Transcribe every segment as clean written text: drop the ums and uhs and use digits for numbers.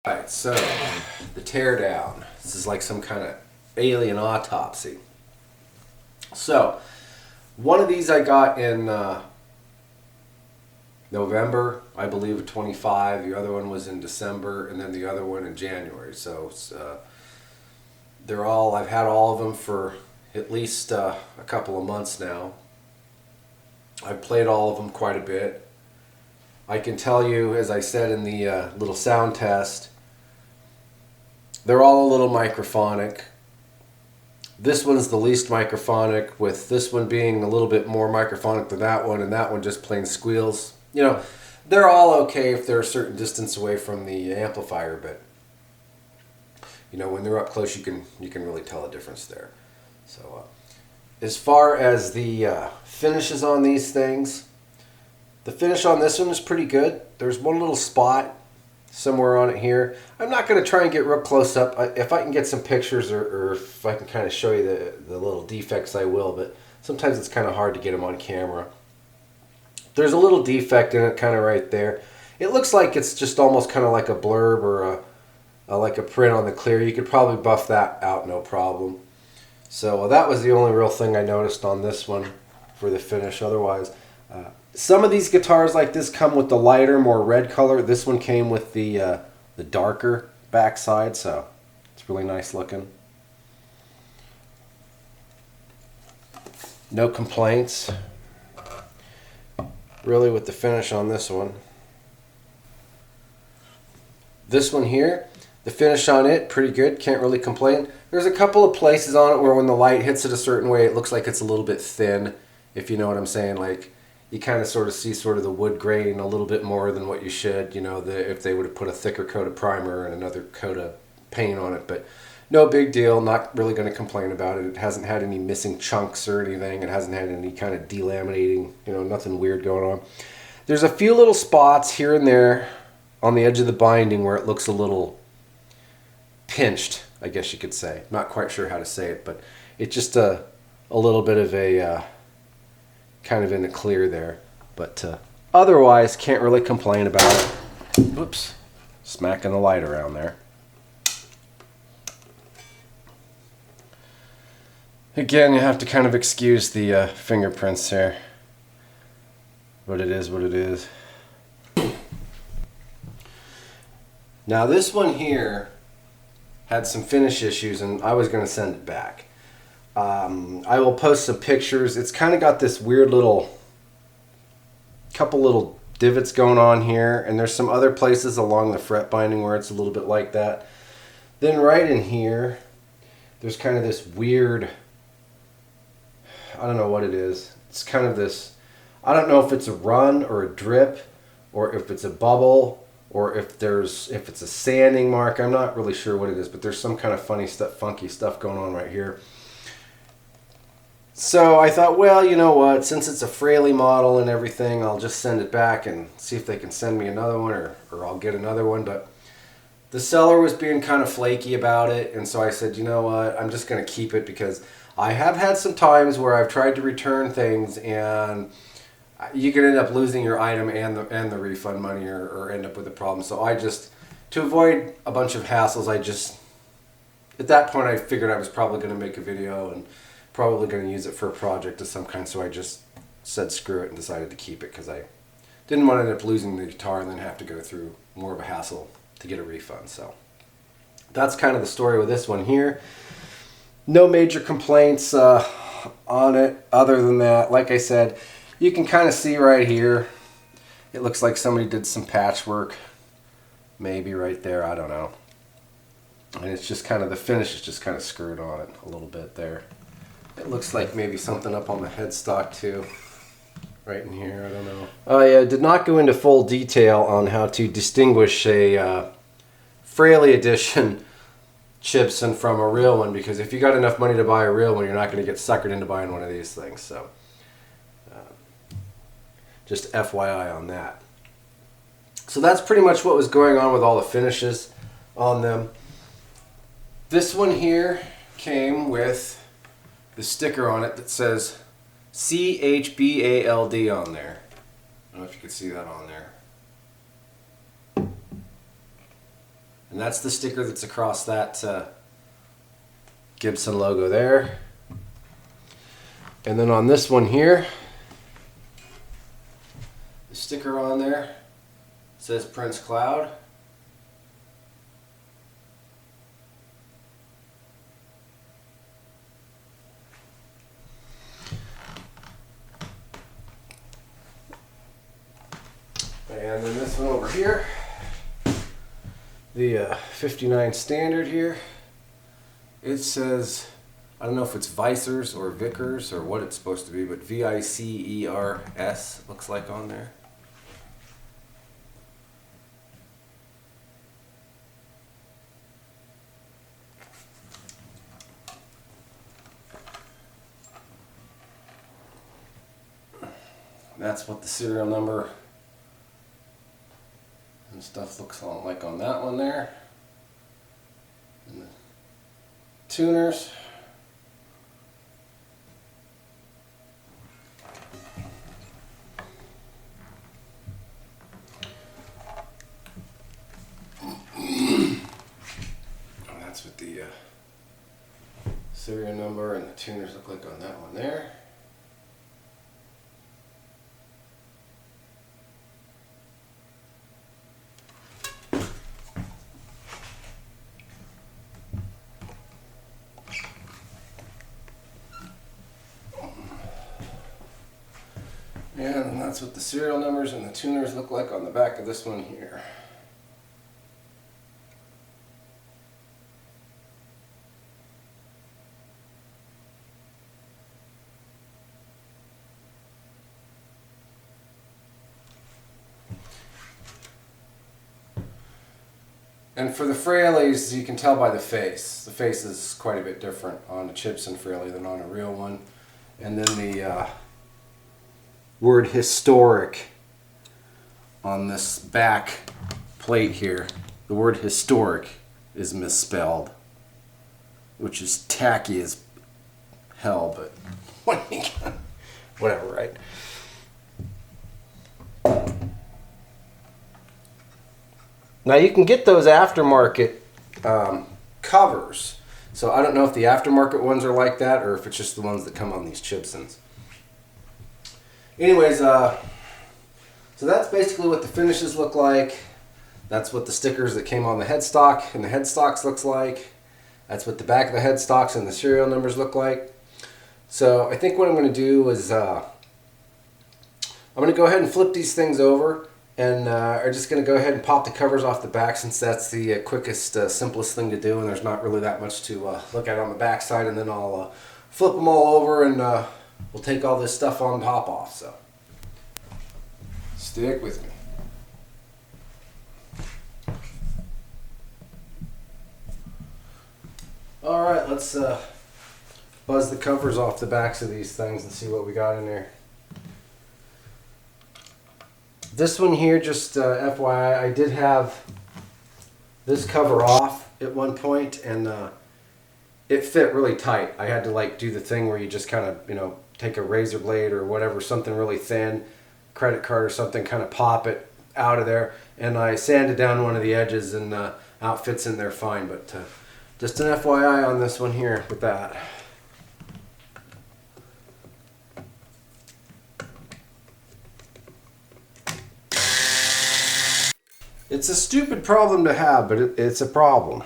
Alright, so the teardown. This is like some kind of alien autopsy. So, one of these I got in November, I believe, of 25. The other one was in December, and then the other one in January. So, they're all, I've had all of them for at least a couple of months now. I've played all of them quite a bit. I can tell you, as I said in the little sound test, they're all a little microphonic. This one's the least microphonic, with this one being a little bit more microphonic than that one, and that one just plain squeals. You know, they're all okay if they're a certain distance away from the amplifier, but you know, when they're up close, you can really tell a difference there. So, as far as the finishes on these things, the finish on this one is pretty good. There's one little spot somewhere on it here. I'm not going to try and get real close up. If I can get some pictures or if I can kind of show you the little defects, I will, but sometimes it's kind of hard to get them on camera. There's a little defect in it kind of right there. It looks like it's just almost kind of like a blurb or like a print on the clear. You could probably buff that out, no problem. So that was the only real thing I noticed on this one for the finish. Otherwise, some of these guitars like this come with the lighter, more red color. This one came with the darker backside, so it's really nice looking. No complaints, really, with the finish on this one. This one here, the finish on it, pretty good. Can't really complain. There's a couple of places on it where when the light hits it a certain way, it looks like it's a little bit thin, if you know what I'm saying. Like, you kind of sort of see sort of the wood grain a little bit more than what you should, you know, if they would have put a thicker coat of primer and another coat of paint on it. But no big deal, not really going to complain about it. It hasn't had any missing chunks or anything. It hasn't had any kind of delaminating, you know, nothing weird going on. There's a few little spots here and there on the edge of the binding where it looks a little pinched, I guess you could say. Not quite sure how to say it, but it's just a little bit of a kind of in the clear there, but otherwise can't really complain about it. Whoops, smacking the light around there. Again, you have to kind of excuse the fingerprints there, but it is what it is. Now this one here had some finish issues, and I was going to send it back. I will post some pictures. It's kind of got this weird couple little divots going on here, and there's some other places along the fret binding where it's a little bit like that. Then right in here, there's kind of this weird, I don't know what it is. It's kind of this, I don't know if it's a run or a drip, or if it's a bubble, or if it's a sanding mark. I'm not really sure what it is, but there's some kind of funky stuff going on right here. So I thought, well, you know what, since it's a Fraley model and everything, I'll just send it back and see if they can send me another one, or I'll get another one. But the seller was being kind of flaky about it, and so I said, you know what, I'm just going to keep it, because I have had some times where I've tried to return things and you can end up losing your item and the refund money, or end up with a problem. So I just, to avoid a bunch of hassles, at that point I figured I was probably going to make a video and probably going to use it for a project of some kind, so I just said screw it and decided to keep it, because I didn't want to end up losing the guitar and then have to go through more of a hassle to get a refund. So that's kind of the story with this one here. No major complaints on it other than that. Like I said, you can kind of see right here, it looks like somebody did some patchwork, maybe right there, I don't know. And it's just kind of, the finish is just kind of screwed on it a little bit there. It looks like maybe something up on the headstock too, right in here, I don't know. I did not go into full detail on how to distinguish a Fraley edition Chibson from a real one, because if you got enough money to buy a real one, you're not going to get suckered into buying one of these things. So just FYI on that. So that's pretty much what was going on with all the finishes on them. This one here came with the sticker on it that says CHBALD on there. I don't know if you can see that on there. And that's the sticker that's across that Gibson logo there. And then on this one here, the sticker on there says Prince Cloud. And then this one over here, the 59 standard here, it says, I don't know if it's Vicers or Vickers or what it's supposed to be, but VICERS looks like on there. That's what the serial number and stuff looks like on that one there. And the tuners. That's what the serial number and the tuners look like on that one there. And that's what the serial numbers and the tuners look like on the back of this one here. And for the Fraley's, you can tell by the face. The face is quite a bit different on a Chibson Fraley than on a real one. And then the word historic on this back plate here, the word historic is misspelled, which is tacky as hell, but whatever, right? Now you can get those aftermarket covers. So I don't know if the aftermarket ones are like that or if it's just the ones that come on these Chibsons. Anyways, so that's basically what the finishes look like. That's what the stickers that came on the headstock and the headstocks looks like. That's what the back of the headstocks and the serial numbers look like. So I think what I'm going to do is I'm going to go ahead and flip these things over, and I'm just going to go ahead and pop the covers off the back, since that's the quickest, simplest thing to do, and there's not really that much to look at on the back side. And then I'll flip them all over, and we'll take all this stuff on top off. So stick with me. All right, let's buzz the covers off the backs of these things and see what we got in there. This one here, just FYI, I did have this cover off at one point, and it fit really tight. I had to like do the thing where you just kind of, you know, take a razor blade or whatever, something really thin, credit card or something, kind of pop it out of there, and I sanded down one of the edges, and out fits in there fine. But just an FYI on this one here with that. It's a stupid problem to have, but it's a problem.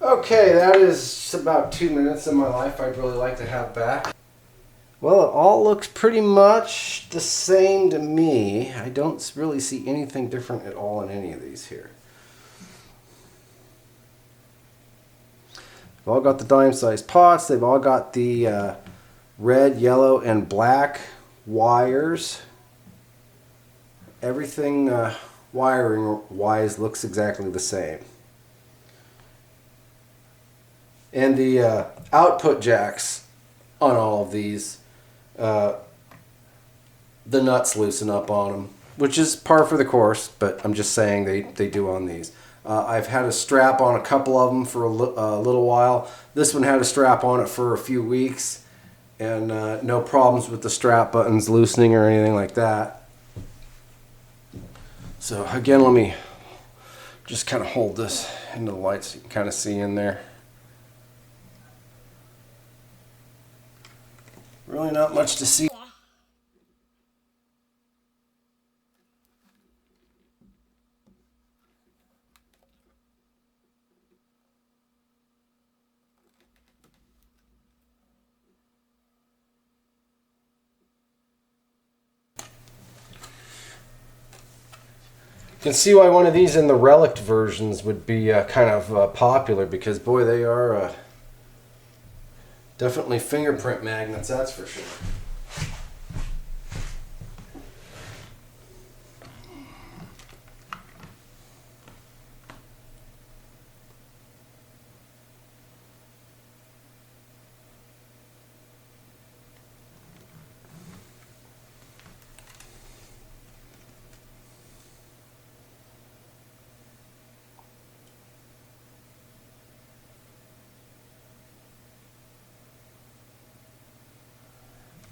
Okay, that is about 2 minutes of my life I'd really like to have back. Well, it all looks pretty much the same to me. I don't really see anything different at all in any of these here. They've all got the dime-sized pots. They've all got the red, yellow, and black wires. Everything wiring-wise looks exactly the same. And the output jacks on all of these, the nuts loosen up on them. which is par for the course, but I'm just saying they do on these. I've had a strap on a couple of them for a little while. This one had a strap on it for a few weeks, and no problems with the strap buttons loosening or anything like that. So again, let me just kind of hold this into the light so you can kind of see in there. Really not much to see. You can see why one of these in the relic versions would be kind of popular, because boy, they are definitely fingerprint magnets, that's for sure.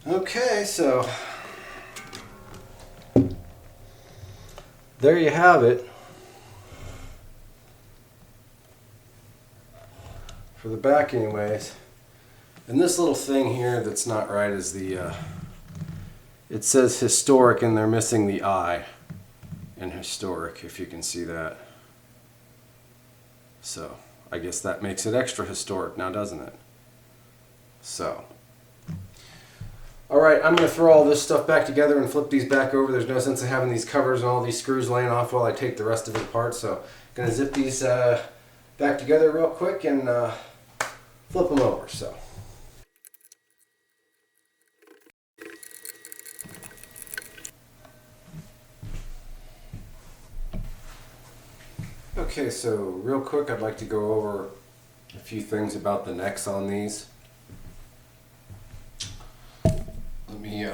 Okay, so there you have it. For the back anyways. And this little thing here that's not right is the, it says historic and they're missing the I in historic, if you can see that. So I guess that makes it extra historic now, doesn't it? So. Alright, I'm going to throw all this stuff back together and flip these back over. There's no sense of having these covers and all these screws laying off while I take the rest of it apart. So I'm going to zip these back together real quick and flip them over. So. Okay, so real quick I'd like to go over a few things about the necks on these. Let me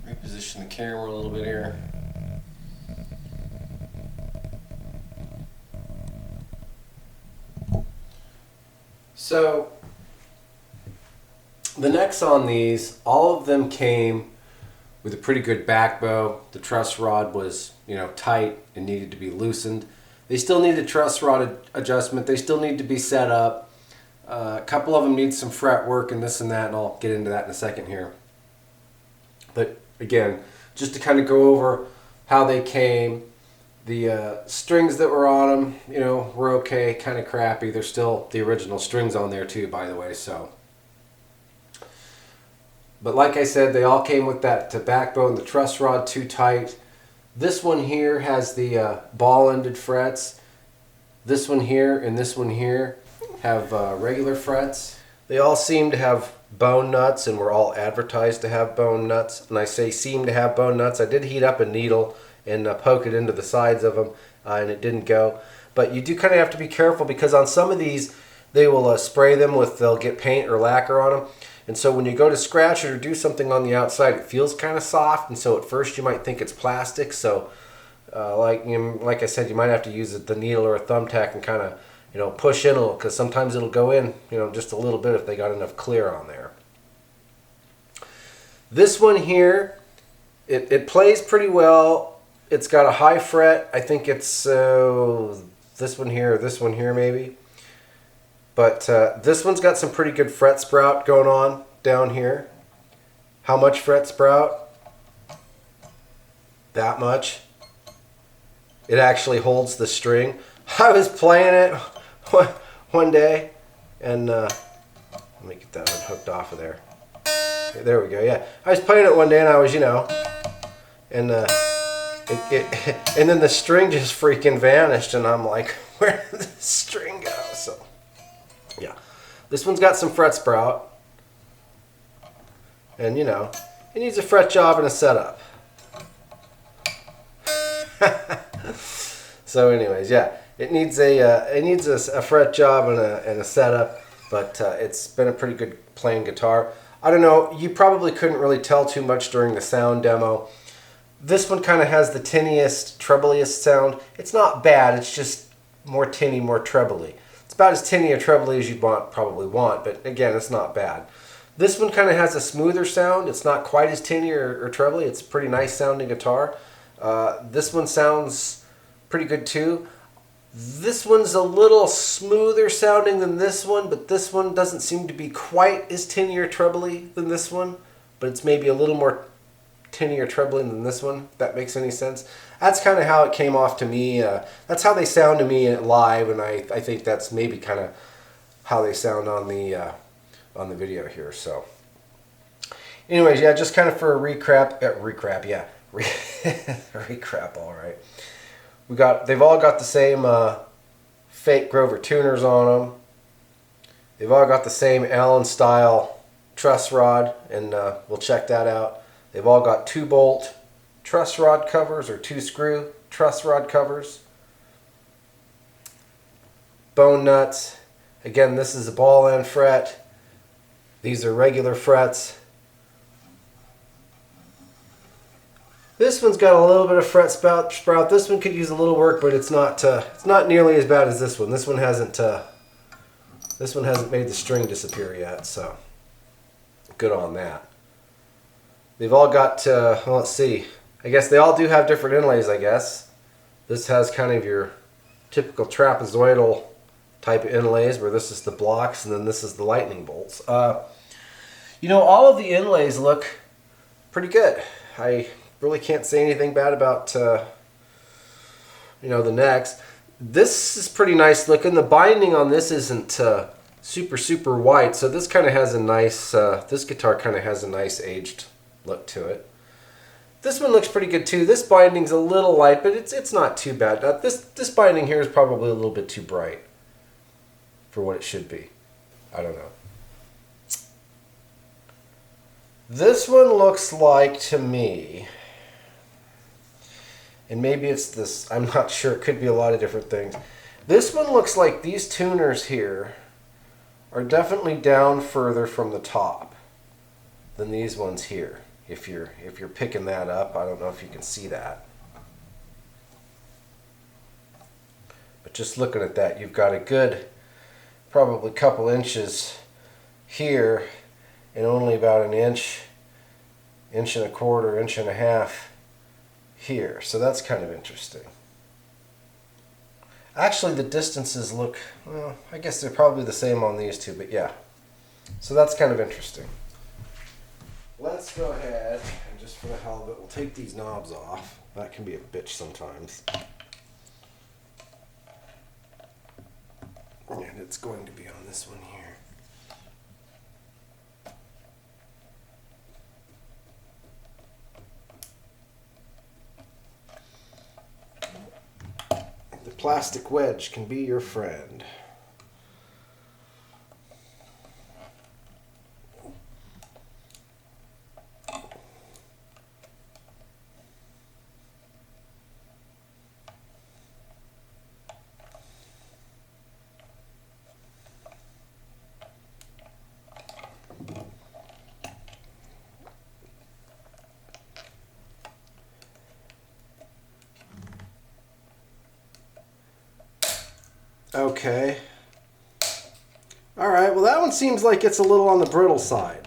reposition the camera a little bit here. So the necks on these, all of them came with a pretty good back bow. The truss rod was, tight and needed to be loosened. They still need a truss rod adjustment. They still need to be set up. A couple of them need some fret work and this and that, and I'll get into that in a second here. But again, just to kind of go over how they came, the strings that were on them, were okay, kind of crappy. There's still the original strings on there too, by the way. So, but like I said, they all came with that backbone, the truss rod too tight. This one here has the ball-ended frets. This one here and this one here have regular frets. They all seem to have bone nuts, and were all advertised to have bone nuts. And I say seem to have bone nuts. I did heat up a needle and poke it into the sides of them, and it didn't go. But you do kind of have to be careful, because on some of these, they will spray them with, they'll get paint or lacquer on them. And so when you go to scratch it or do something on the outside, it feels kind of soft. And so at first you might think it's plastic. So like I said, you might have to use the needle or a thumbtack and kind of, push in a little, because sometimes it'll go in, just a little bit if they got enough clear on there. This one here, it plays pretty well. It's got a high fret. I think it's this one here or this one here maybe. But this one's got some pretty good fret sprout going on down here. How much fret sprout? That much. It actually holds the string. I was playing it one day, and let me get that unhooked off of there. Okay, there we go. Yeah, I was playing it one day, and I was, and and then the string just freaking vanished, and I'm like, where did the string go? So, yeah, this one's got some fret sprout, and it needs a fret job and a setup. So, anyways, yeah. It needs a fret job and a setup, but it's been a pretty good playing guitar. I don't know, you probably couldn't really tell too much during the sound demo. This one kind of has the tinniest, trebliest sound. It's not bad, it's just more tinny, more trebly. It's about as tinny or trebly as you probably want, but again, it's not bad. This one kind of has a smoother sound. It's not quite as tinny or trebly. It's a pretty nice sounding guitar. This one sounds pretty good too. This one's a little smoother sounding than this one, but this one doesn't seem to be quite as tinny or trebly than this one, but it's maybe a little more tinny or trebly than this one, if that makes any sense. That's kind of how it came off to me. That's how they sound to me live, and I think that's maybe kind of how they sound on the video here. So anyways, yeah, just kind of for a recap, recap, all right. They've all got the same fake Grover tuners on them. They've all got the same Allen style truss rod, and we'll check that out. They've all got 2-bolt truss rod covers or 2-screw truss rod covers. Bone nuts. Again, this is a ball end fret. These are regular frets. This one's got a little bit of fret sprout. This one could use a little work, but it's not nearly as bad as this one. This one hasn't made the string disappear yet, so good on that. They've all got well, let's see. I guess they all do have different inlays, I guess. This has kind of your typical trapezoidal type of inlays, where this is the blocks and then this is the lightning bolts. You know, all of the inlays look pretty good. I really can't say anything bad about you know, the necks. This is pretty nice looking. The binding on this isn't super white, so this kind of has a nice this guitar kind of has a nice aged look to it. This one looks pretty good too. This binding's a little light, but it's not too bad. This binding here is probably a little bit too bright for what it should be. I don't know. This one looks like, to me, and maybe it's this, I'm not sure, it could be a lot of different things. This one looks like these tuners here are definitely down further from the top than these ones here. If you're picking that up, I don't know if you can see that. But just looking at that, you've got a good probably couple inches here and only about an inch and a quarter, inch and a half here. So that's kind of interesting. Actually, the distances look, well, I guess they're probably the same on these two, but yeah. So that's kind of interesting. Let's go ahead and just for the hell of it, we'll take these knobs off. That can be a bitch sometimes. And it's going to be on this one here. The plastic wedge can be your friend. Okay. All right, well that one seems like it's a little on the brittle side.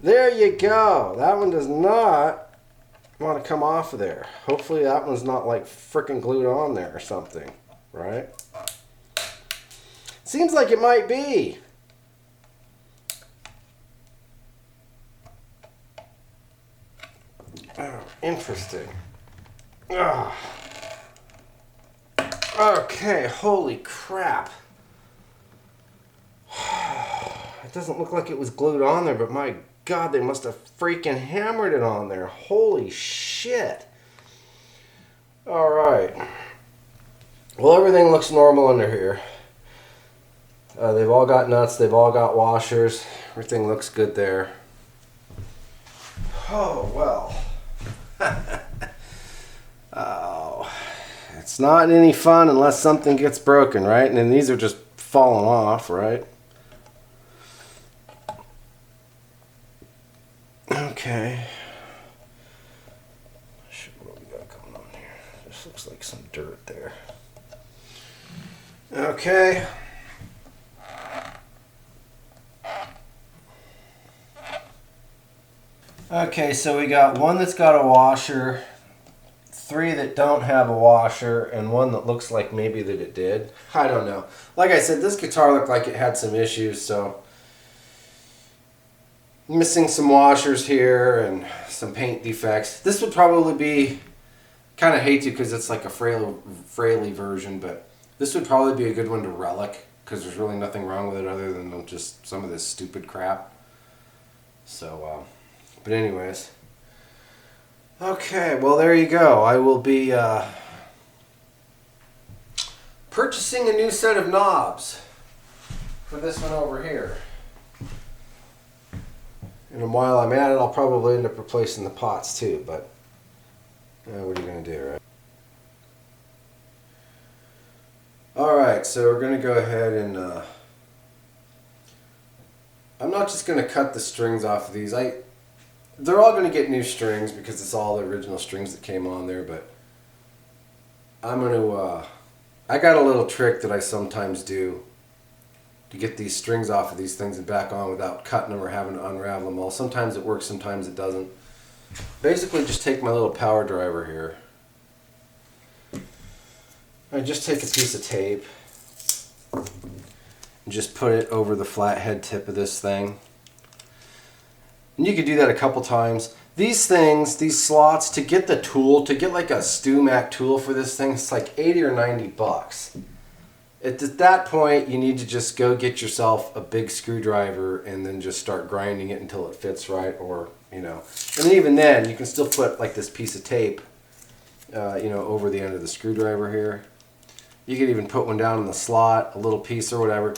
There you go. That one does not want to come off of there. Hopefully that one's not like frickin' glued on there or something, right? Seems like it might be. Oh, interesting. Ugh. Okay, holy crap. It doesn't look like it was glued on there, but my God, they must have freaking hammered it on there. Holy shit. Alright. Well, everything looks normal under here. They've all got nuts, they've all got washers. Everything looks good there. Oh, well. Oh, it's not any fun unless something gets broken, right? And then these are just falling off, right? Okay. What we got going on here? This looks like some dirt there. Okay. Okay, so we got one that's got a washer, 3 that don't have a washer, and 1 that looks like maybe that it did. I don't know. Like I said, this guitar looked like it had some issues, so missing some washers here and some paint defects. This would probably be, kind of hate to because it's like a fraily version, but this would probably be a good one to relic because there's really nothing wrong with it other than just some of this stupid crap. So, but anyways. Okay, well there you go. I will be purchasing a new set of knobs for this one over here. And while I'm at it, I'll probably end up replacing the pots too, but what are you going to do, right? Alright, so we're going to go ahead and I'm not just going to cut the strings off of these. They're all going to get new strings because it's all the original strings that came on there, but I'm going to, I got a little trick that I sometimes do to get these strings off of these things and back on without cutting them or having to unravel them all. Sometimes it works, sometimes it doesn't. Basically just take my little power driver here. I just take a piece of tape and just put it over the flat head tip of this thing. And you could do that a couple times. These things, these slots, to get the tool, to get like a StewMac tool for this thing, it's like 80 or 90 bucks. At that point, you need to just go get yourself a big screwdriver and then just start grinding it until it fits right, or, you know. And then even then, you can still put like this piece of tape, you know, over the end of the screwdriver here. You could even put one down in the slot, a little piece or whatever,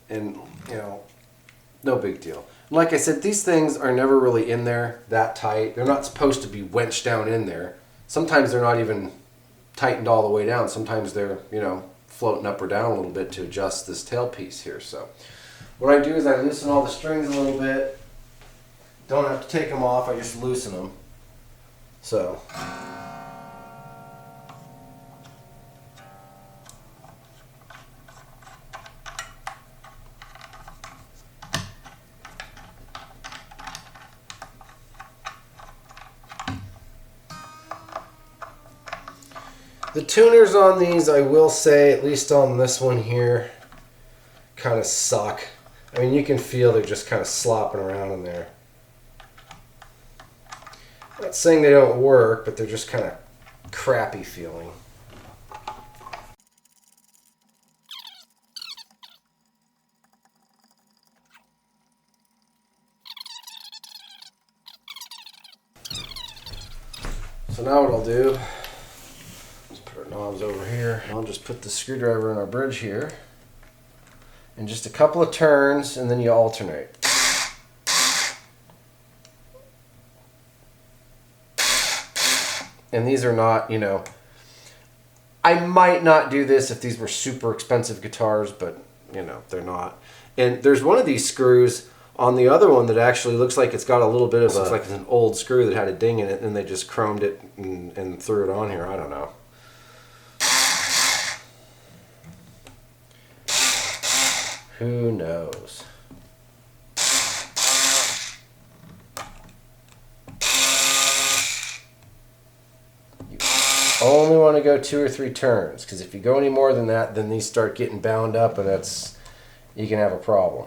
and, you know, no big deal. Like I said, these things are never really in there that tight. They're not supposed to be wenched down in there. Sometimes they're not even tightened all the way down. Sometimes they're, you know, floating up or down a little bit to adjust this tailpiece here. So what I do is I loosen all the strings a little bit. Don't have to take them off, I just loosen them. So the tuners on these, I will say, at least on this one here, kind of suck. I mean, you can feel they're just kind of slopping around in there. Not saying they don't work, but they're just kind of crappy feeling. So now what I'll do, put our knobs over here. I'll just put the screwdriver in our bridge here. And just a couple of turns, and then you alternate. And these are not, you know, I might not do this if these were super expensive guitars, but, you know, they're not. And there's one of these screws on the other one that actually looks like it's got a little bit of looks like it's an old screw that had a ding in it, and they just chromed it and threw it on here. I don't know. Who knows? You only want to go 2 or 3 turns, because if you go any more than that, then these start getting bound up, and that's, you can have a problem.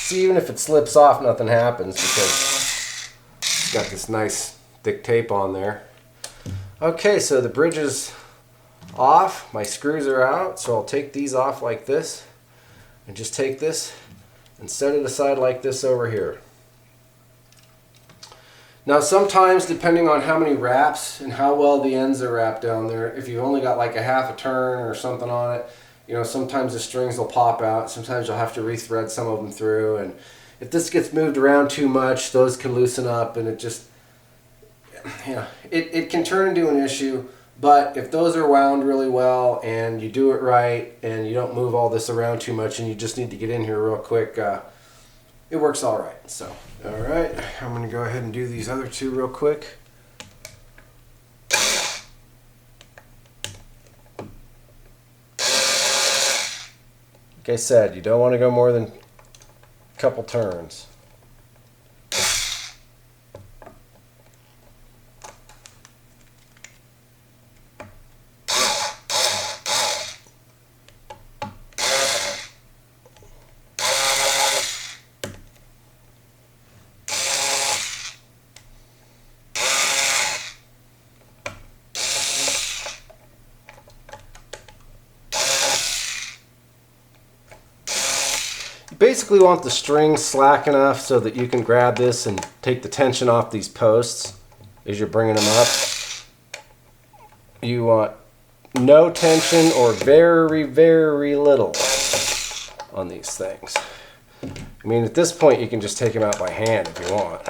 See, even if it slips off, nothing happens because got this nice thick tape on there. Okay, so the bridge is off, my screws are out, so I'll take these off like this and just take this and set it aside like this over here. Now sometimes, depending on how many wraps and how well the ends are wrapped down there, if you've only got like a half a turn or something on it, you know, sometimes the strings will pop out, sometimes you'll have to rethread some of them through, and if this gets moved around too much, those can loosen up, and it just, you know, it can turn into an issue. But if those are wound really well and you do it right and you don't move all this around too much and you just need to get in here real quick, it works all right. So, all right, I'm going to go ahead and do these other two real quick. Like I said, you don't want to go more than a couple turns. Basically want the string slack enough so that you can grab this and take the tension off these posts as you're bringing them up. You want no tension or very, very little on these things. I mean, at this point, you can just take them out by hand if you want.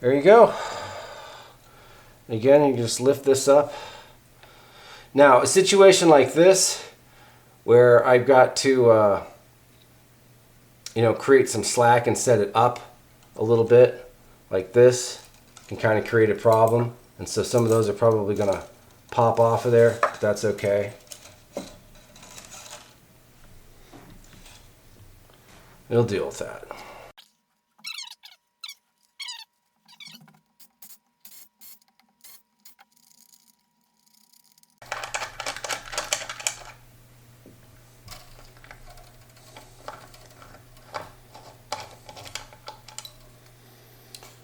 There you go. Again, you just lift this up. Now, a situation like this, where I've got to, create some slack and set it up a little bit, like this, can kind of create a problem. And so some of those are probably going to pop off of there. But that's okay. We'll deal with that.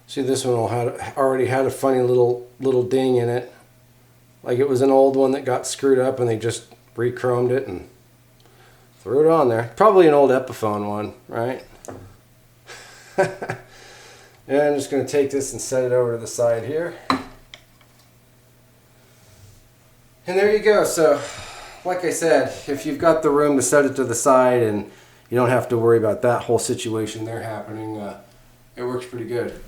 See, this one already had a funny little ding in it. Like it was an old one that got screwed up and they just re-chromed it and threw it on there. Probably an old Epiphone one, right? And I'm just going to take this and set it over to the side here. And there you go. So, like I said, if you've got the room to set it to the side and you don't have to worry about that whole situation there happening, it works pretty good.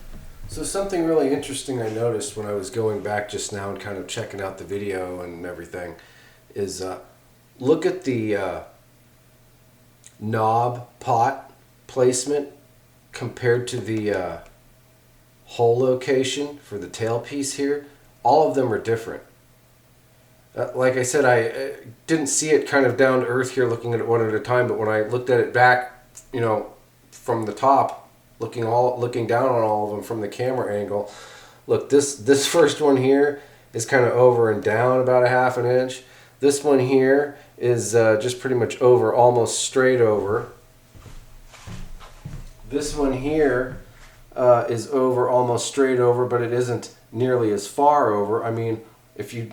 So something really interesting I noticed when I was going back just now and kind of checking out the video and everything is look at the knob pot placement compared to the hole location for the tailpiece here. All of them are different. Like I said, I didn't see it kind of down to earth here looking at it one at a time, but when I looked at it back, from the top, looking down on all of them from the camera angle, look, this first one here is kind of over and down about a ½ inch. This one here is just pretty much over, almost straight over. This one here is over, almost straight over, but it isn't nearly as far over. I mean, if you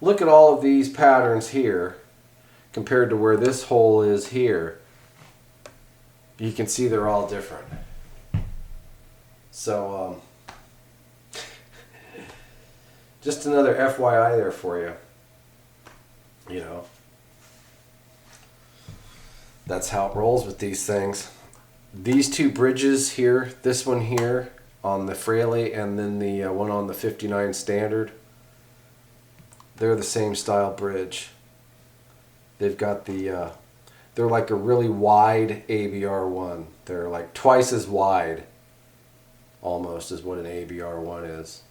look at all of these patterns here compared to where this hole is here, you can see they're all different. So, just another FYI there for you. That's how it rolls with these things. These two bridges here, this one here on the Fraley and then the one on the 59 Standard, they're the same style bridge. They've got the, they're like a really wide ABR one. They're like twice as wide almost as what an ABR one is.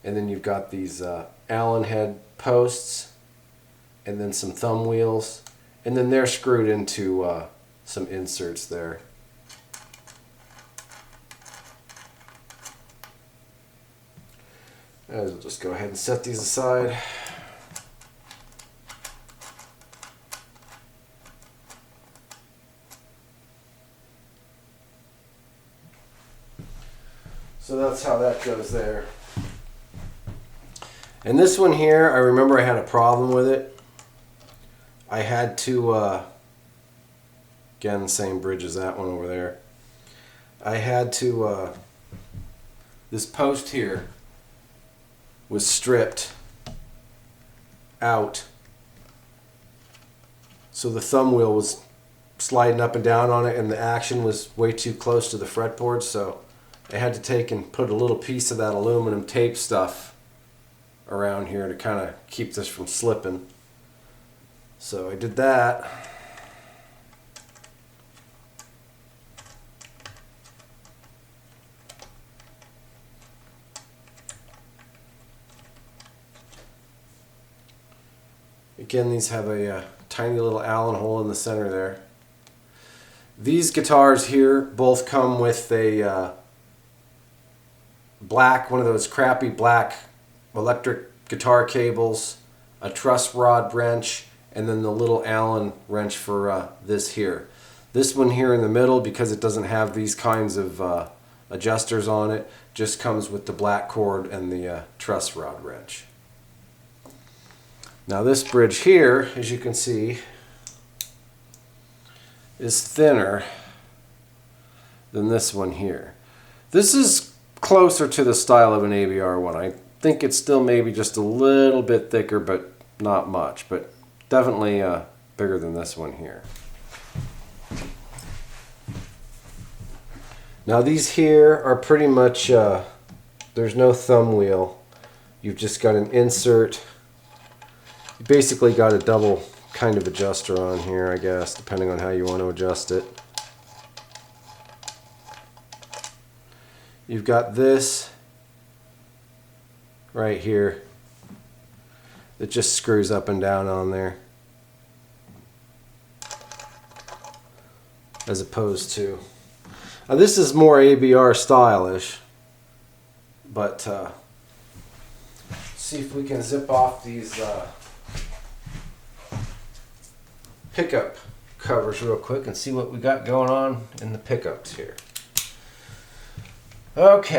And then you've got these Allen head posts and then some thumb wheels, and then they're screwed into some inserts there. I'll just go ahead and set these aside. So that's how that goes there. And this one here, I remember I had a problem with it. I had to, again, same bridge as that one over there. I had to, this post here was stripped out. So the thumb wheel was sliding up and down on it, and the action was way too close to the fretboard, so I had to take and put a little piece of that aluminum tape stuff around here to kind of keep this from slipping. So I did that. Again, these have a tiny little Allen hole in the center there. These guitars here both come with a black, one of those crappy black electric guitar cables, a truss rod wrench, and then the little Allen wrench for this here. This one here in the middle, because it doesn't have these kinds of adjusters on it, just comes with the black cord and the truss rod wrench. Now this bridge here, as you can see, is thinner than this one here. This is closer to the style of an ABR one. I think it's still maybe just a little bit thicker, but not much, but definitely bigger than this one here. Now these here are pretty much, there's no thumb wheel. You've just got an insert. You basically got a double kind of adjuster on here, I guess, depending on how you want to adjust it. You've got this right here that just screws up and down on there, as opposed to this is more ABR stylish, but see if we can zip off these pickup covers real quick and see what we got going on in the pickups here. Okay.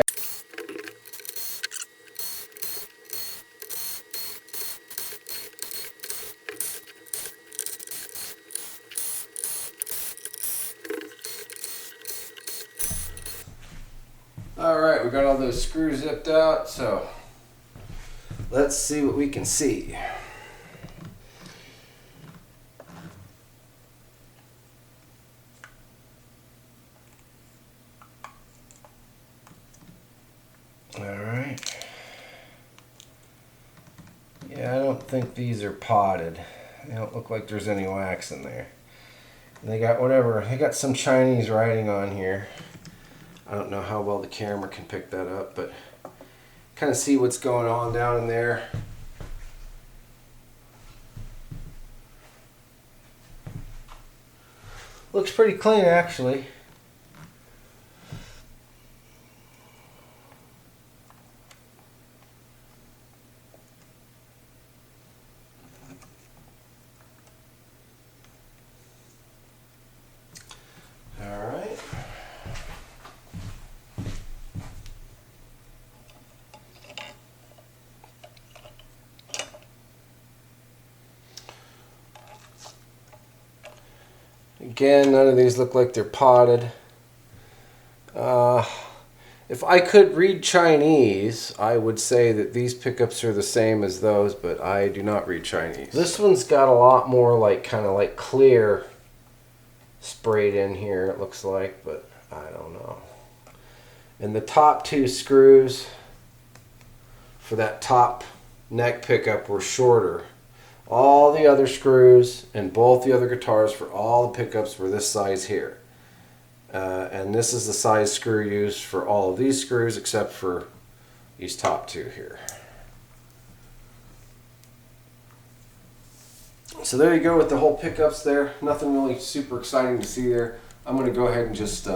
Alright, we got all those screws zipped out, so let's see what we can see. Alright. Yeah, I don't think these are potted. They don't look like there's any wax in there. And they got whatever, they got some Chinese writing on here. I don't know how well the camera can pick that up, but kind of see what's going on down in there. Looks pretty clean, actually. Again, none of these look like they're potted. If I could read Chinese, I would say that these pickups are the same as those, but I do not read Chinese. This one's got a lot more like kind of like clear sprayed in here, it looks like, but I don't know. And the top two screws for that top neck pickup were shorter. All the other screws and both the other guitars for all the pickups were this size here. And this is the size screw used for all of these screws except for these top two here. So there you go with the whole pickups there. Nothing really super exciting to see there. I'm going to go ahead and just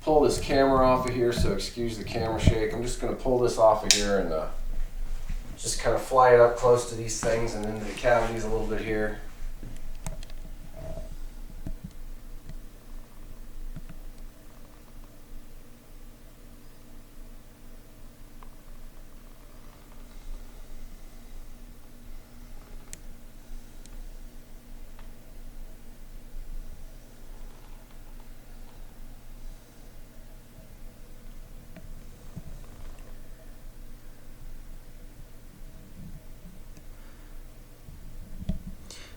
pull this camera off of here, so excuse the camera shake. I'm just going to pull this off of here and just kind of fly it up close to these things and into the cavities a little bit here.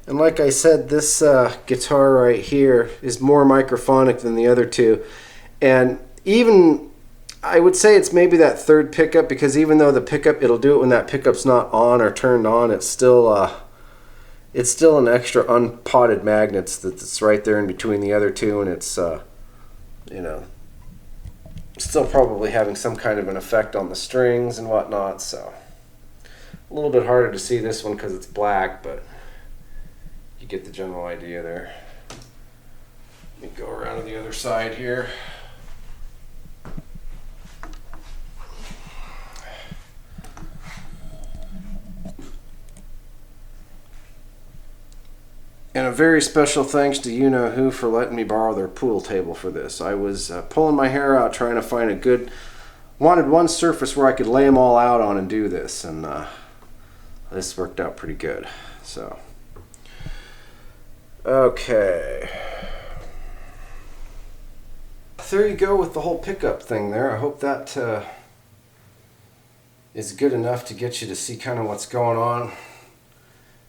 And like I said, this guitar right here is more microphonic than the other two. And even, I would say it's maybe that third pickup, because even though the pickup, it'll do it when that pickup's not on or turned on, it's still an extra unpotted magnets that's right there in between the other two, and it's, you know, still probably having some kind of an effect on the strings and whatnot, so. A little bit harder to see this one because it's black, but you get the general idea there. Let me go around to the other side here. And a very special thanks to you-know-who for letting me borrow their pool table for this. I was pulling my hair out trying to find a good, wanted one surface where I could lay them all out on and do this, and this worked out pretty good. So, okay. There you go with the whole pickup thing there. I hope that is good enough to get you to see kind of what's going on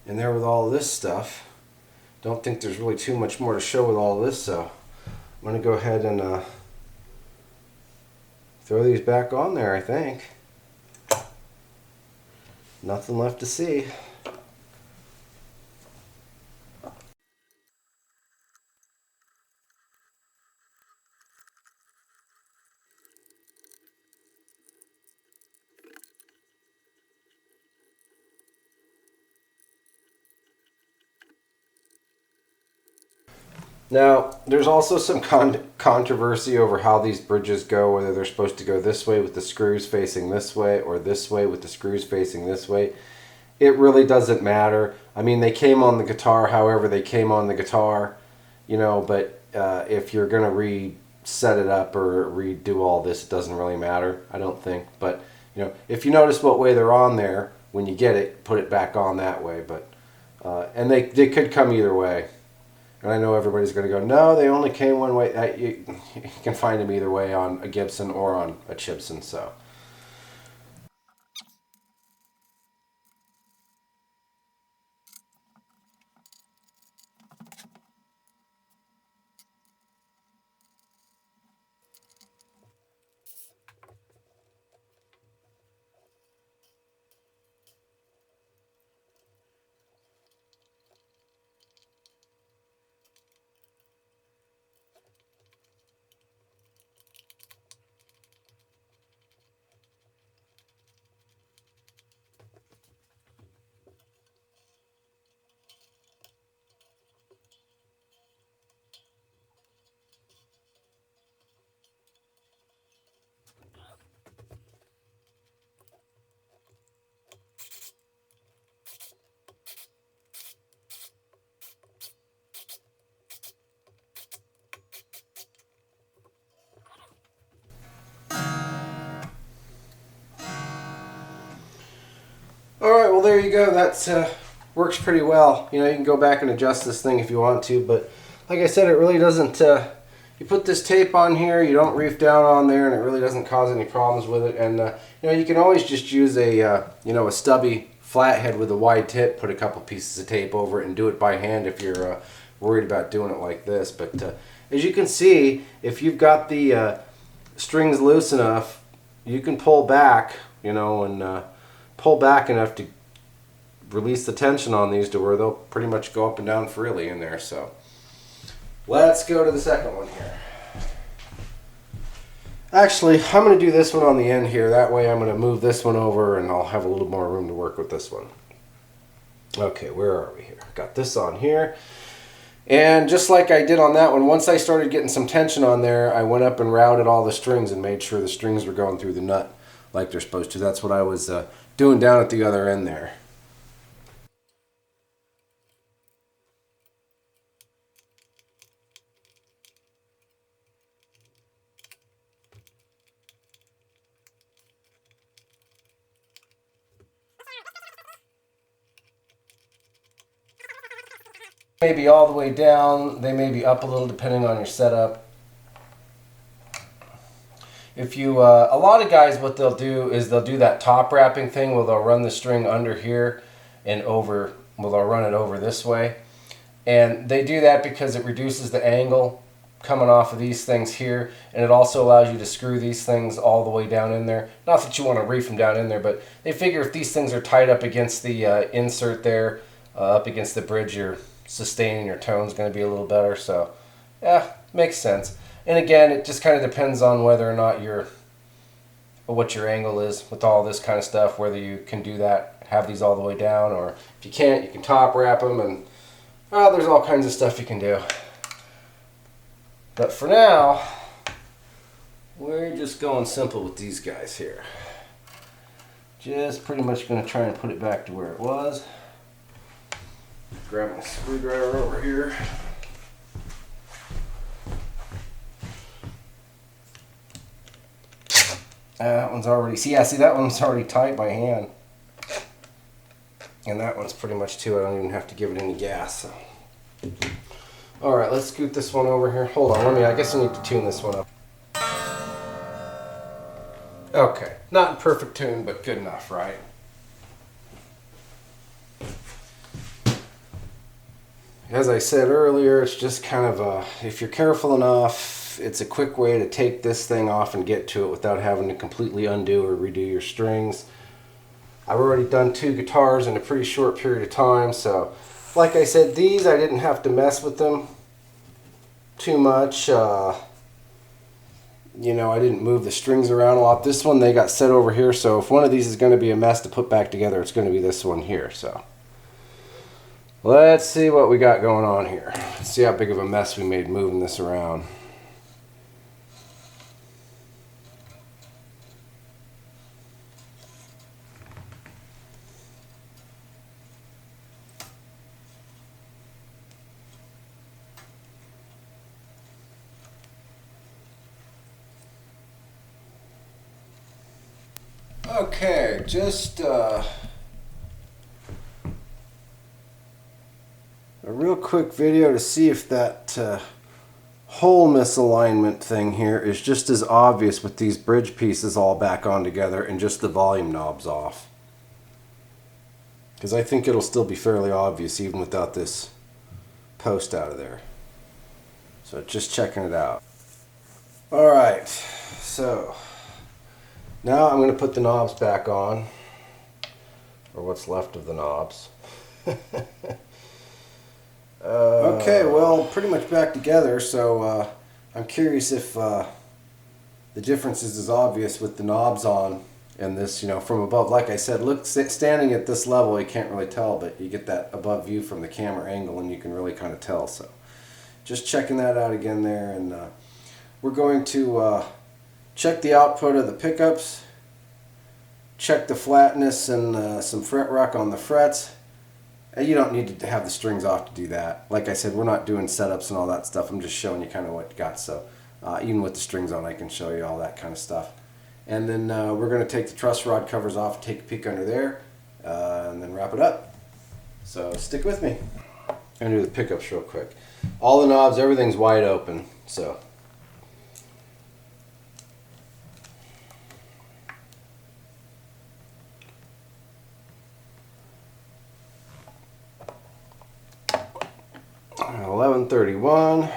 in there with all of this stuff. Don't think there's really too much more to show with all of this, so I'm going to go ahead and throw these back on there, I think. Nothing left to see. Now, there's also some controversy over how these bridges go, whether they're supposed to go this way with the screws facing this way or this way with the screws facing this way. It really doesn't matter. I mean, they came on the guitar however they came on the guitar, you know, but if you're going to reset it up or redo all this, it doesn't really matter, I don't think. But, you know, if you notice what way they're on there, when you get it, put it back on that way. But and they could come either way. And I know everybody's going to go, no, they only came one way. You can find them either way on a Gibson or on a Chibson. So. Alright, well there you go. That works pretty well. You know, you can go back and adjust this thing if you want to, but like I said, it really doesn't, you put this tape on here, you don't reef down on there, and it really doesn't cause any problems with it. And you know, you can always just use a, you know, a stubby flathead with a wide tip, put a couple pieces of tape over it and do it by hand if you're worried about doing it like this. But as you can see, if you've got the strings loose enough, you can pull back, you know, and pull back enough to release the tension on these to where they'll pretty much go up and down freely in there. So let's go to the second one here. Actually, I'm going to do this one on the end here. That way I'm going to move this one over and I'll have a little more room to work with this one. Okay, where are we here? Got this on here. And just like I did on that one, once I started getting some tension on there, I went up and routed all the strings and made sure the strings were going through the nut like they're supposed to. That's what I was doing down at the other end there. They may be all the way down, they may be up a little depending on your setup. If you, a lot of guys, what they'll do is they'll do that top wrapping thing where they'll run the string under here and over, well, they'll run it over this way. And they do that because it reduces the angle coming off of these things here, and it also allows you to screw these things all the way down in there. Not that you want to reef them down in there, but they figure if these things are tied up against the insert there, up against the bridge, your sustaining your tone is going to be a little better. So yeah, makes sense. And again, it just kind of depends on whether or not what your angle is with all this kind of stuff, whether you can do that, have these all the way down, or if you can't, you can top wrap them, and there's all kinds of stuff you can do. But for now, we're just going simple with these guys here. Just pretty much going to try and put it back to where it was. Grab my screwdriver over here. That one's already, see that one's already tight by hand. And that one's pretty much too, I don't even have to give it any gas. So. Alright, let's scoot this one over here. Hold on, I guess I need to tune this one up. Okay, not in perfect tune, but good enough, right? As I said earlier, it's just kind of if you're careful enough, it's a quick way to take this thing off and get to it without having to completely undo or redo your strings. I've already done 2 guitars in a pretty short period of time, so like I said, these I didn't have to mess with them too much. You know, I didn't move the strings around a lot. This one they got set over here, so if one of these is going to be a mess to put back together, it's going to be this one here. So let's see what we got going on here. Let's see how big of a mess we made moving this around. Okay, just a real quick video to see if that hole misalignment thing here is just as obvious with these bridge pieces all back on together and just the volume knobs off. Because I think it'll still be fairly obvious even without this post out of there. So just checking it out. Alright, so now I'm going to put the knobs back on, or what's left of the knobs. Okay, well, pretty much back together, so I'm curious if the difference is as obvious with the knobs on and this, you know, from above. Like I said, look, standing at this level, you can't really tell, but you get that above view from the camera angle and you can really kind of tell. So just checking that out again there, and we're going to check the output of the pickups, check the flatness and some fret rock on the frets. You don't need to have the strings off to do that. Like I said, we're not doing setups and all that stuff. I'm just showing you kind of what you got. So even with the strings on, I can show you all that kind of stuff. And then we're going to take the truss rod covers off, take a peek under there, and then wrap it up. So stick with me. I'm going to do the pickups real quick. All the knobs, everything's wide open. So 1131,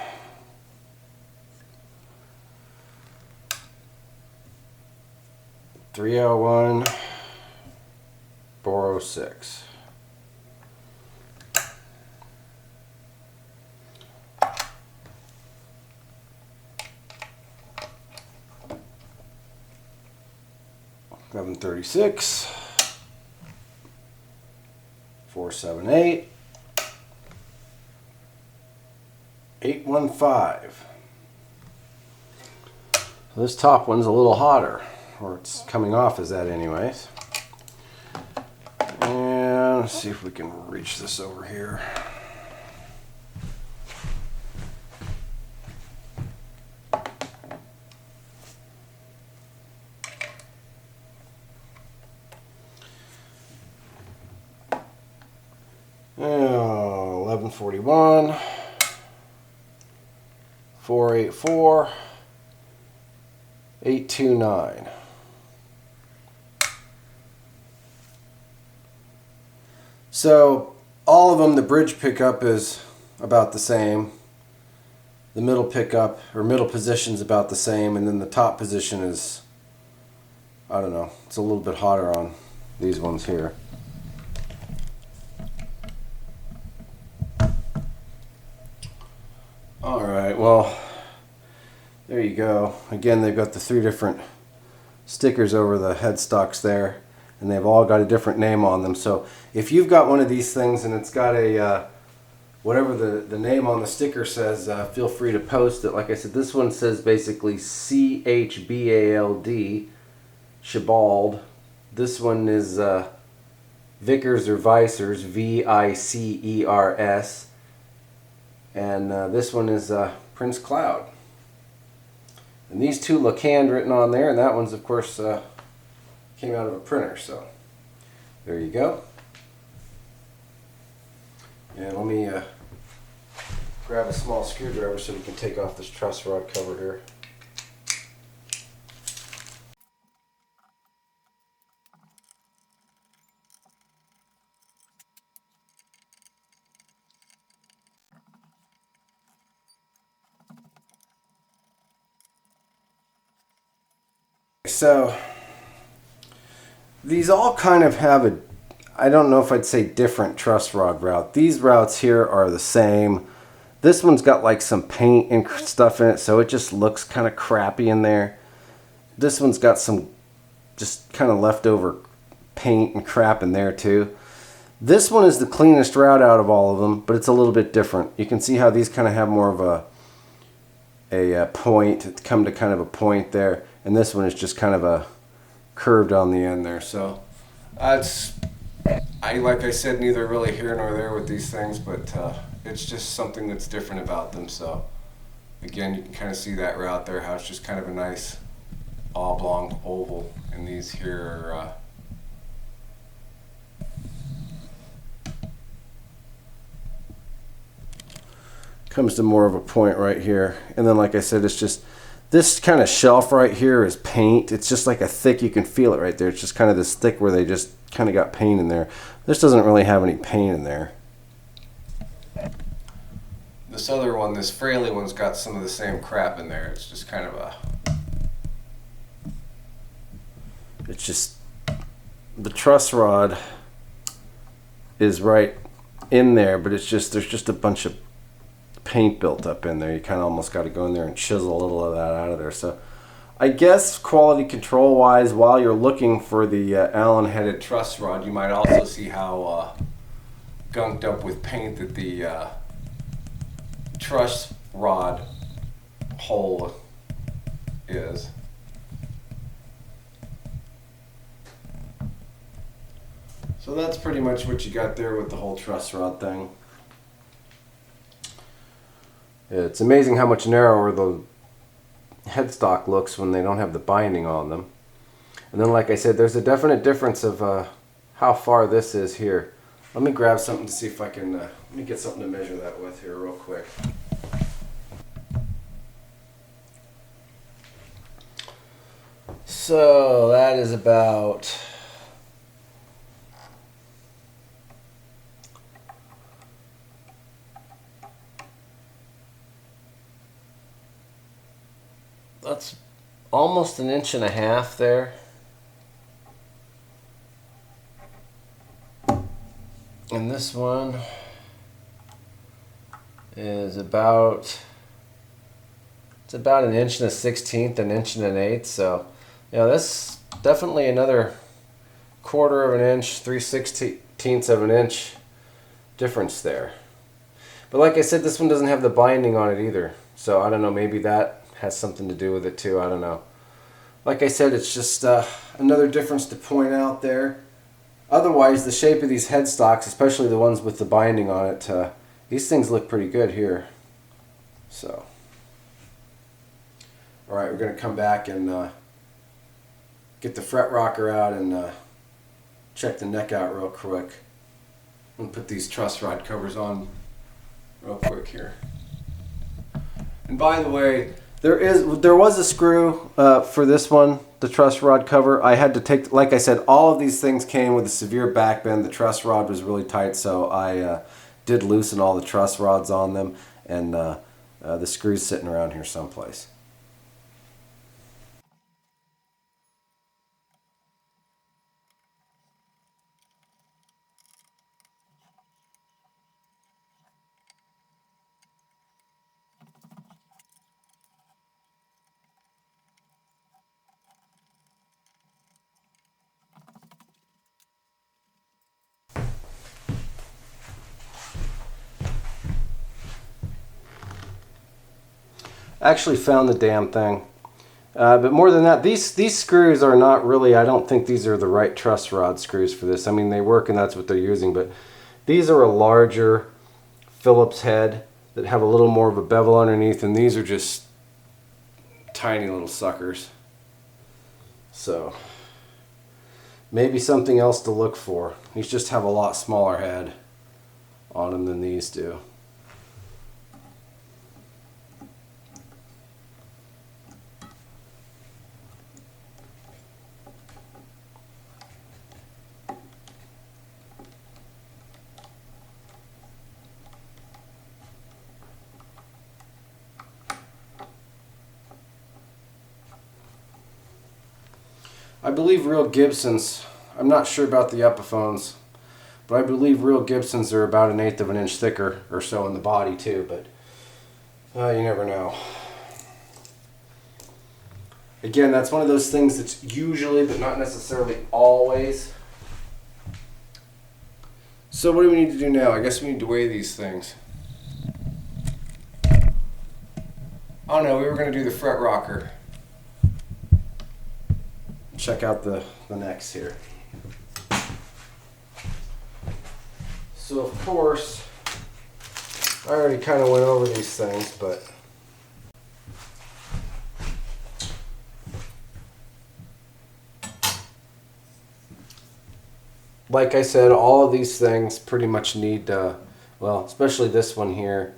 301, 406. Eleven 36, 478, 815. This top one's a little hotter, or it's coming off as that anyways. And let's see if we can reach this over here. Oh, 1141, 484, 829. So all of them, the bridge pickup is about the same. The middle pickup or middle position is about the same, and then the top position is, I don't know, it's a little bit hotter on these ones here. Alright, well, there you go. Again, they've got the 3 different stickers over the headstocks there, and they've all got a different name on them. So if you've got one of these things and it's got a whatever the name on the sticker says, feel free to post it. Like I said, this one says basically CHBALD, Chibald. This one is Vickers or Vicers, VICERS. And this one is Prince Cloud. And these 2 look handwritten on there, and that one's, of course, came out of a printer. So there you go. And let me grab a small screwdriver so we can take off this truss rod cover here. So these all kind of have a, I don't know if I'd say different truss rod route. These routes here are the same. This one's got like some paint and stuff in it, so it just looks kind of crappy in there. This one's got some just kind of leftover paint and crap in there too. This one is the cleanest route out of all of them, but it's a little bit different. You can see how these kind of have more of a point. It's come to kind of a point there, and this one is just kind of a curved on the end there. So it's, like I said, neither really here nor there with these things, but it's just something that's different about them. So again, you can kind of see that route there, how it's just kind of a nice oblong oval, and these here are comes to more of a point right here. And then, like I said, it's just this kind of shelf right here is paint. It's just like a thick, you can feel it right there. It's just kind of this thick where they just kind of got paint in there. This doesn't really have any paint in there. This other one, this Fraley one's got some of the same crap in there. It's just kind of a, it's just, the truss rod is right in there, but it's just, there's just a bunch of paint built up in there. You kind of almost got to go in there and chisel a little of that out of there. So I guess quality control wise, while you're looking for the Allen headed truss rod, you might also see how gunked up with paint that the truss rod hole is. So that's pretty much what you got there with the whole truss rod thing. It's amazing how much narrower the headstock looks when they don't have the binding on them. And then, like I said, there's a definite difference of how far this is here. Let me grab something to see if I can, let me get something to measure that with here real quick. So that is about, that's almost 1.5 inches there. And this one is about, it's about 1.16 inches, 1 1/8 inches. So, you know, that's definitely another 1/4 inch, 3/16 of an inch difference there. But like I said, this one doesn't have the binding on it either. So I don't know, maybe that has something to do with it too. I don't know. Like I said, it's just another difference to point out there. Otherwise, the shape of these headstocks, especially the ones with the binding on it, these things look pretty good here. So, all right, we're going to come back and get the fret rocker out and check the neck out real quick. And put these truss rod covers on real quick here. And by the way, there was a screw for this one, the truss rod cover. I had to take, like I said, all of these things came with a severe back bend. The truss rod was really tight, so I did loosen all the truss rods on them, and the screw's sitting around here someplace. Actually found the damn thing. But more than that, these screws are not really, I don't think these are the right truss rod screws for this. I mean, they work and that's what they're using, but these are a larger Phillips head that have a little more of a bevel underneath, and these are just tiny little suckers. So maybe something else to look for. These just have a lot smaller head on them than these do. I believe real Gibsons, I'm not sure about the Epiphones, but I believe real Gibsons are about 1/8 of an inch thicker or so in the body too, but you never know. Again, that's one of those things that's usually, but not necessarily always. So what do we need to do now? I guess we need to weigh these things. Oh no, we were going to do the fret rocker. Check out the necks here. So of course, I already kind of went over these things, but like I said, all of these things pretty much need, well, especially this one here,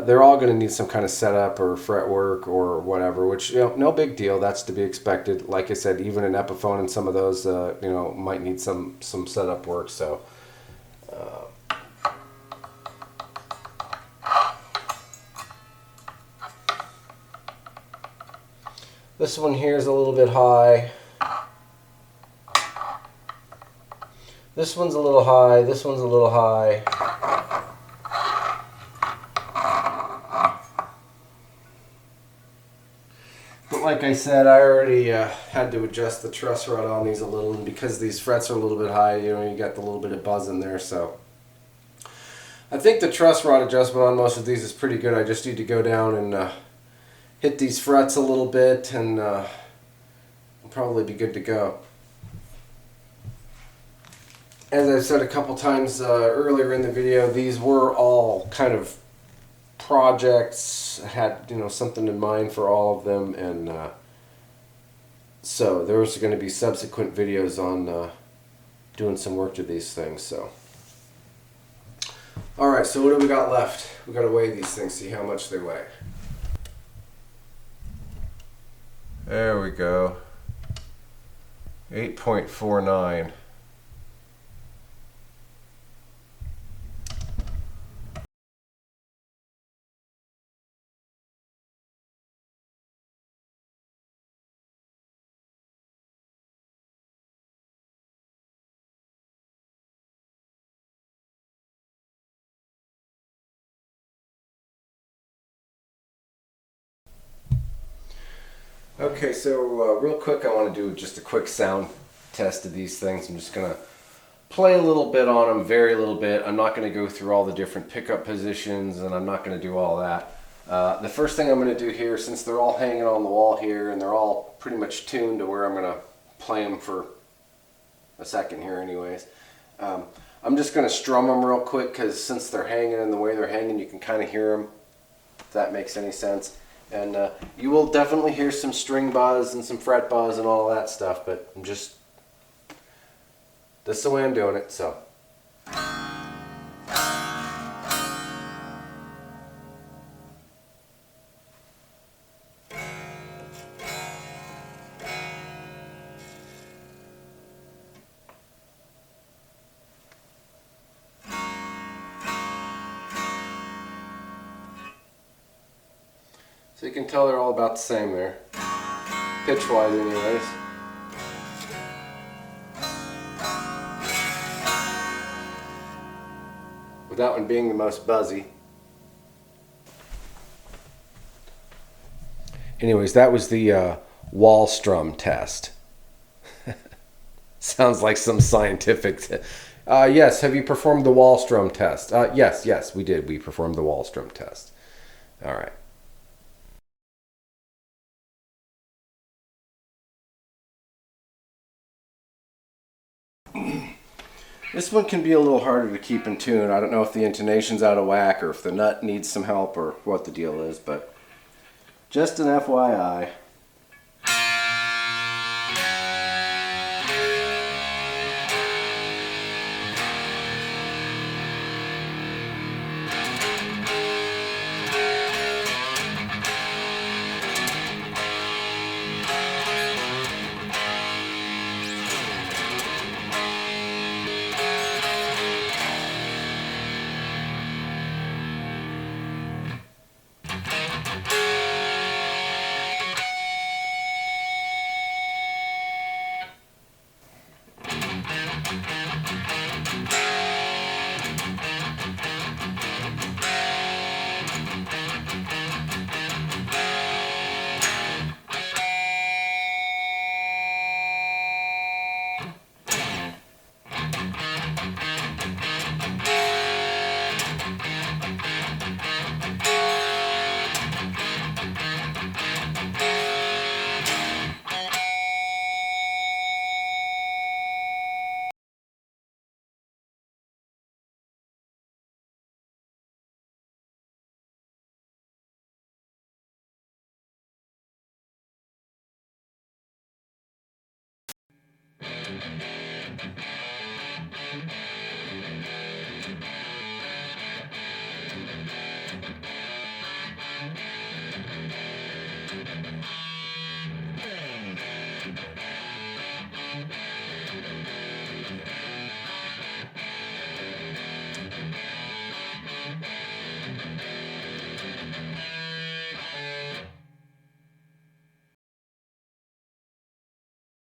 they're all going to need some kind of setup or fretwork or whatever, which, you know, no big deal. That's to be expected. Like I said, even an Epiphone and some of those, you know, might need some setup work. So, this one here is a little bit high. This one's a little high. This one's a little high. Like I said, I already had to adjust the truss rod on these a little, and because these frets are a little bit high, you know, you got the little bit of buzz in there. So I think the truss rod adjustment on most of these is pretty good. I just need to go down and hit these frets a little bit, and I'll probably be good to go. As I said a couple times earlier in the video, these were all kind of projects. I had, you know, something in mind for all of them, and so there's going to be subsequent videos on doing some work to these things. So, all right. So what do we got left? We got to weigh these things, see how much they weigh. There we go. 8.49. Okay, so real quick, I want to do just a quick sound test of these things. I'm just going to play a little bit on them, very little bit. I'm not going to go through all the different pickup positions, and I'm not going to do all that. The first thing I'm going to do here, since they're all hanging on the wall here, and they're all pretty much tuned to where I'm going to play them for a second here anyways, I'm just going to strum them real quick, because since they're hanging and the way they're hanging, you can kind of hear them, if that makes any sense. And you will definitely hear some string buzz and some fret buzz and all that stuff, but I'm just, that's the way I'm doing it, so. So you can tell they're all about the same there. Pitch-wise anyways. With that one being the most buzzy. Anyways, that was the Wallstrom test. Sounds like some scientific... yes, have you performed the Wallstrom test? Yes, we did. We performed the Wallstrom test. All right. This one can be a little harder to keep in tune. I don't know if the intonation's out of whack or if the nut needs some help or what the deal is, but just an FYI.